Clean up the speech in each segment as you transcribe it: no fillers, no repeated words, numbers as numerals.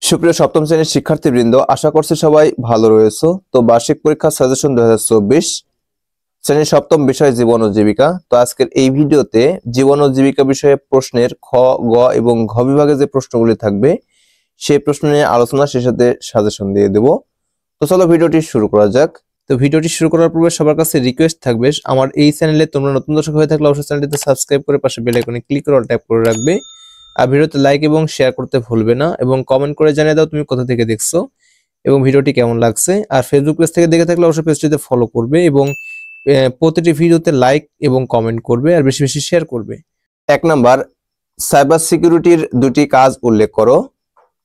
সুপ্রিয় সপ্তম শ্রেণীর শিক্ষার্থীবৃন্দ, আশা করছি সবাই ভালো রয়েছে। তো বার্ষিক পরীক্ষা সাজেশন 2024 শ্রেণীর সপ্তম বিষয় জীবন ও জীবিকা। তো আজকের এই ভিডিওতে জীবন ও জীবিকা বিষয়ে প্রশ্নের খ, গ এবং ঘ বিভাগে যে প্রশ্নগুলি থাকবে সেই প্রশ্ন নিয়ে আলোচনা, সেই সাথে সাজেশন দিয়ে দেব। তো চলো ভিডিওটি শুরু করা যাক। তো ভিডিওটি শুরু করার পূর্বে সবার কাছে রিকোয়েস্ট থাকবে, আমার এই চ্যানেলে তোমরা নতুন দর্শক হয়ে থাকলে অবশ্যই চ্যানেলটিতে সাবস্ক্রাইব করে পাশে বেল আইকনে ক্লিক করে অল ট্যাপ করে রাখবে। আর ভিডিওতে লাইক এবং শেয়ার করতে ভুলবে না, এবং কমেন্ট করে জানিয়ে দাও তুমি কোথা থেকে দেখছো এবং ভিডিওটি কেমন লাগছে। আর ফেসবুক পেজ থেকে দেখে থাকলে অবশ্যই পেজটিতে ফলো করবে এবং প্রতিটি ভিডিওতে লাইক এবং কমেন্ট করবে আর বেশি বেশি শেয়ার করবে। 1 নাম্বার, সাইবার সিকিউরিটির দুটি কাজ উল্লেখ করো।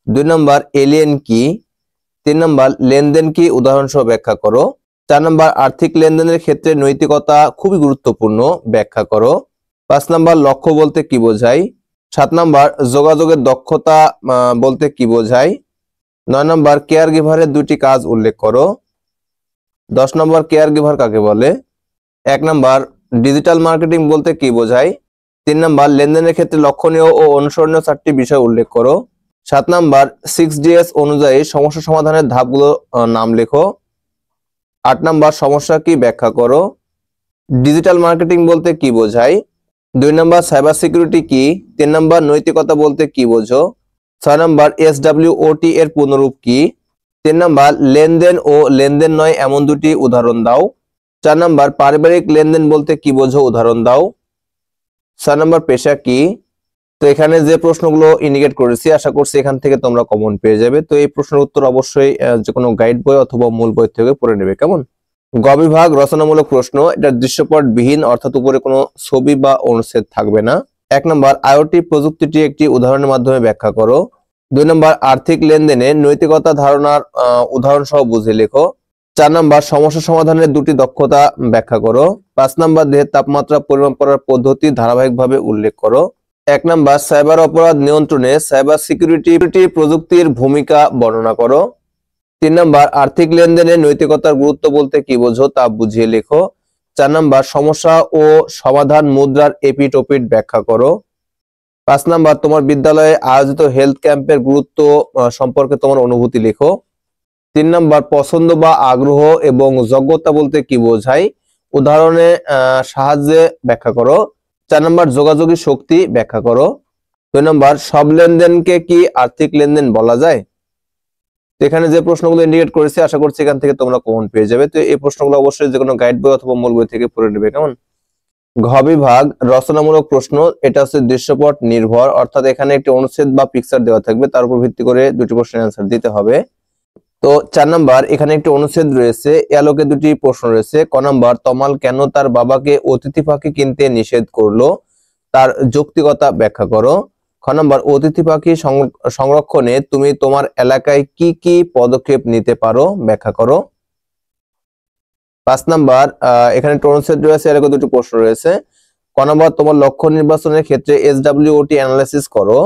2 নাম্বার, এলিয়েন কি। 3 নাম্বার, লেনদেন কি উদাহরণ সহ ব্যাখ্যা করো। 4 নাম্বার, আর্থিক লেনদেনের ক্ষেত্রে নৈতিকতা খুবই গুরুত্বপূর্ণ, ব্যাখ্যা করো। 5 নাম্বার, লক্ষ্য বলতে কি বোঝায়। 7 নাম্বার, যোগাযোগের দক্ষতা বলতে কি বোঝায়। 9 নাম্বার, কেয়ার গিভারের দুটি কাজ উল্লেখ করো। 10 নম্বর, কেয়ার গিভার কাকে বলে। 1 নাম্বার, ডিজিটাল মার্কেটিং বলতে কি বোঝায়। 3 নাম্বার, লেনদেনের ক্ষেত্রে লক্ষণীয় ও অনুসরণীয় 4টি বিষয় উল্লেখ করো। 7 নাম্বার, 6DS অনুযায়ী সমস্যা সমাধানের ধাপগুলো নাম লেখো। 8 নাম্বার, সমস্যা কি ব্যাখ্যা করো। ডিজিটাল মার্কেটিং বলতে কি বোঝায়। 2 নাম্বার, সাইবার সিকিউরিটি কি। 3 নাম্বার, নৈতিকতা বলতে কি বোঝো। 6 নাম্বার, SWOT এর পূর্ণরূপ কি। 3 নাম্বার, লেনদেন ও লেনদেন নয় এমন দুটি উদাহরণ দাও। 4 নাম্বার, পারিবারিক লেনদেন বলতে কি বোঝো, উদাহরণ দাও। 6 নাম্বার, পেশা কি। তো এখানে যে প্রশ্নগুলো ইন্ডিকেট করেছি, আশা করছি এখান থেকে তোমরা কমন পেয়ে যাবে। তো এই প্রশ্নের উত্তর অবশ্যই যে কোনো গাইড বই অথবা মূল বই থেকে পড়ে নেবে, কেমন। গ বিভাগ, রচনামূলক প্রশ্ন। এটা দৃশ্যপট বিহীন, অর্থাৎ উপরে কোনো ছবি বা অনুচ্ছেদ থাকবে না। 1 নম্বর, আইওটি প্রযুক্তিটি একটি উদাহরণের মাধ্যমে ব্যাখ্যা করো। 2 নম্বর, আর্থিক লেনদেনে নৈতিকতা ধারণার উদাহরণ সহ বুঝে লেখো। 4 নম্বর, সমস্যা সমাধানের দুটি দক্ষতা ব্যাখ্যা করো। 5 নম্বর, দেহের তাপমাত্রা পরিমাপ করার পদ্ধতি ধারাবাহিকভাবে উল্লেখ করো। 1 নম্বর, সাইবার অপরাধ নিয়ন্ত্রণে সাইবার সিকিউরিটি প্রযুক্তির ভূমিকা বর্ণনা করো। 3 নম্বর, আর্থিক লেনদেনে নৈতিকতার গুরুত্ব বলতে কি বোঝো তা বুঝিয়ে লেখো। 4 নম্বর, সমস্যা ও সমাধান মুদ্রার এপিট ওপিট ব্যাখ্যা করো। 5 নম্বর, তোমার বিদ্যালয়ে আয়োজিত হেলথ ক্যাম্পের গুরুত্ব সম্পর্কে তোমার অনুভূতি লেখো। 3 নম্বর, পছন্দ বা আগ্রহ এবং যোগ্যতা বলতে কি বোঝায়, উদাহরণে সাহায্যে ব্যাখ্যা করো। 4 নম্বর, যোগাযোগী শক্তি ব্যাখ্যা করো। 2 নম্বর, সব লেনদেনকে কি আর্থিক লেনদেন বলা যায়। এখানে যে প্রশ্নগুলো ইন্ডিকেট করেছি, আশা করছি এখান থেকে তোমরা কমন পেয়ে যাবে। তো এই প্রশ্নগুলো অবশ্যই যে কোনো গাইড বই অথবা মূল বই থেকে পড়ে নেবে, কেমন। ঘ বিভাগ, রচনামূলক প্রশ্ন। এটা হচ্ছে দৃশ্যপট নির্ভর, অর্থাৎ এখানে একটি অনুচ্ছেদ বা পিকচার দেওয়া থাকবে, তার উপর ভিত্তি করে দুটি প্রশ্নের অ্যান্সার দিতে হবে। তো 4 নাম্বার, এখানে একটি অনুচ্ছেদ রয়েছে, এ আলোকে দুটি প্রশ্ন রয়েছে। ক নাম্বার, তমাল কেন তার বাবাকে অতিথি পাখি কিনতে নিষেধ করলো, তার যৌক্তিকতা ব্যাখ্যা করো। খ নাম্বার, অতিথি পাখি সংরক্ষণে তুমি তোমার এলাকায় কি কি পদক্ষেপ নিতে পারো, ব্যাখ্যা করো। 5 নাম্বার, এখানে অনুচ্ছেদ রয়েছে, এরকম দুটি প্রশ্ন রয়েছে। ক নাম্বার, তোমার লক্ষ্য নির্বাচনের ক্ষেত্রে SWOT অ্যানালাইসিস করো।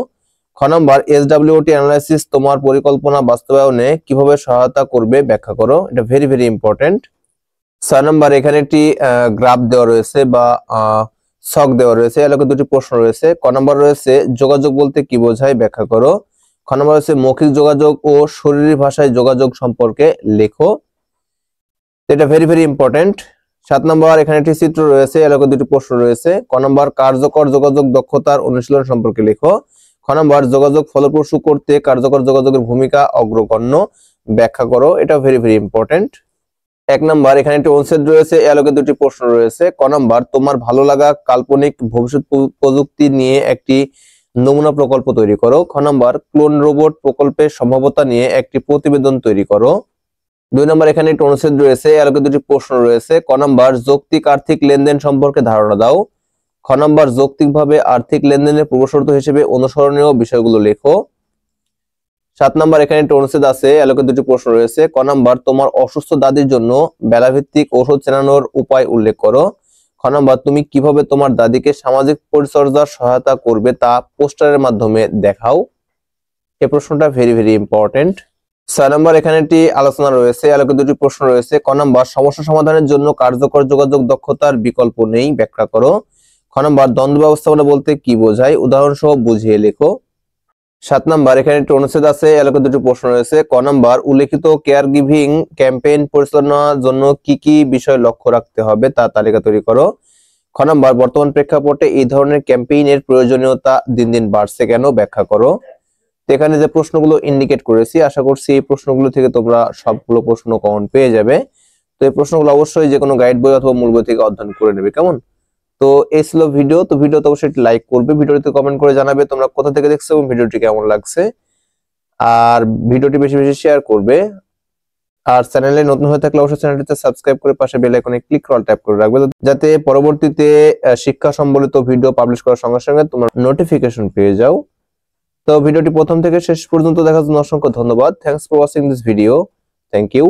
খ নাম্বার, SWOT অ্যানালাইসিস তোমার পরিকল্পনা বাস্তবায়নে কিভাবে সহায়তা করবে, ব্যাখ্যা করো। এটা ভেরি ভেরি ইম্পর্টেন্ট। 6 নাম্বার, এখানে একটি গ্রাফ দেওয়া রয়েছে বা ছক দেওয়া রয়েছে, এলাকা দুটি প্রশ্ন রয়েছে। ক নাম্বার রয়েছে, যোগাযোগ বলতে কি বোঝায়, ব্যাখ্যা করো। খ নাম্বার রয়েছে, মৌখিক যোগাযোগ ও শরীরী ভাষায় যোগাযোগ সম্পর্কে লেখো। এটা ভেরি ভেরি ইম্পর্টেন্ট। 7 নাম্বার, এখানে একটি চিত্র রয়েছে, এলাকা দুটি প্রশ্ন রয়েছে। ক নাম্বার, কার্যকর যোগাযোগ দক্ষতার অনুশীলন সম্পর্কে লেখো। খ নাম্বার, যোগাযোগ ফলপ্রসূ করতে কার্যকর যোগাযোগের ভূমিকা অগ্রগণ্য, ব্যাখ্যা করো। এটা ভেরি ভেরি ইম্পর্টেন্ট। 1 নাম্বার, এখানে একটি অনুচ্ছেদ রয়েছে, এ আলোকে দুটি প্রশ্ন রয়েছে। ক নাম্বার, তোমার ভালো লাগা কাল্পনিক ভবিষ্যৎ প্রযুক্তি নিয়ে একটি নমুনা প্রকল্প তৈরি করো। খ নাম্বার, ক্লোন রোবট প্রকল্পের সম্ভাব্যতা নিয়ে একটি প্রতিবেদন তৈরি করো। 2 নাম্বার, এখানে একটি অনুচ্ছেদ রয়েছে, এ আলোকে দুটি প্রশ্ন রয়েছে। ক নাম্বার, যৌক্তিক আর্থিক লেনদেন সম্পর্কে ধারণা দাও। খ নাম্বার, যৌক্তিকভাবে আর্থিক লেনদেনের পূর্বশর্ত হিসেবে অনুসরণীয় বিষয়গুলো লেখো। 7 নাম্বার, এখানে একটি অনুচ্ছেদ আছে, আলোকে দুটি প্রশ্ন রয়েছে। ক নাম্বার, তোমার অসুস্থ দাদির জন্য বেলাভিত্তিক ঔষধ চেনানোর উপায় উল্লেখ করো। খ নাম্বার, তুমি কিভাবে তোমার দাদিকে সামাজিক পরিচর্যার সহায়তা করবে তা পোস্টারের মাধ্যমে দেখাও। এই প্রশ্নটা ভেরি ভেরি ইম্পর্টেন্ট। 6 নাম্বার, এখানে একটি আলোচনা রয়েছে, আলোকে দুটি প্রশ্ন রয়েছে। ক নাম্বার, সমস্যা সমাধানের জন্য কার্যকর যোগাযোগ দক্ষতার বিকল্প নেই, ব্যাখ্যা করো। খ নাম্বার, দ্বন্দ্ব ব্যবস্থাপনা বলতে কি বোঝায়, উদাহরণ সহ বুঝিয়ে লেখো। 7 নাম্বার, এখানে একটি অনুচ্ছেদ আছে, এলাকা দুটি প্রশ্ন রয়েছে। ক নাম্বার, উল্লেখিত কেয়ার গিভিং ক্যাম্পেইন পরিচালনার জন্য কি কি বিষয় লক্ষ্য রাখতে হবে তা তালিকা তৈরি করো। খ নাম্বার, বর্তমান প্রেক্ষাপটে এই ধরনের ক্যাম্পেইনের প্রয়োজনীয়তা দিন দিন বাড়ছে কেন, ব্যাখ্যা করো। তো এখানে যে প্রশ্নগুলো ইন্ডিকেট করেছি, আশা করছি এই প্রশ্নগুলো থেকে তোমরা সবগুলো প্রশ্ন কমন পেয়ে যাবে। তো এই প্রশ্নগুলো অবশ্যই যে কোনো গাইড বই অথবা মূল বই থেকে অধ্যয়ন করে নেবে, কেমন? তো এই ছিল ভিডিও। তো ভিডিওতে অবশ্যই লাইক করবে, ভিডিওতে কমেন্ট করে জানাবে তোমরা কোথা থেকে দেখছো এবং ভিডিওটি কেমন লাগছে, আর ভিডিওটি বেশি বেশি শেয়ার করবে। আর চ্যানেলে নতুন হয়ে থাকলে অবশ্যই চ্যানেলটিতে সাবস্ক্রাইব করে পাশে বেল আইকনে ক্লিক করে ট্যাপ করে রাখবে, যাতে পরবর্তীতে শিক্ষা সম্বলিত ভিডিও পাবলিশ করার সঙ্গে সঙ্গে তোমরা নোটিফিকেশন পেয়ে যাও। তো ভিডিওটি প্রথম থেকে শেষ পর্যন্ত দেখার জন্য অসংখ্য ধন্যবাদ। Thanks for watching this video. Thank you.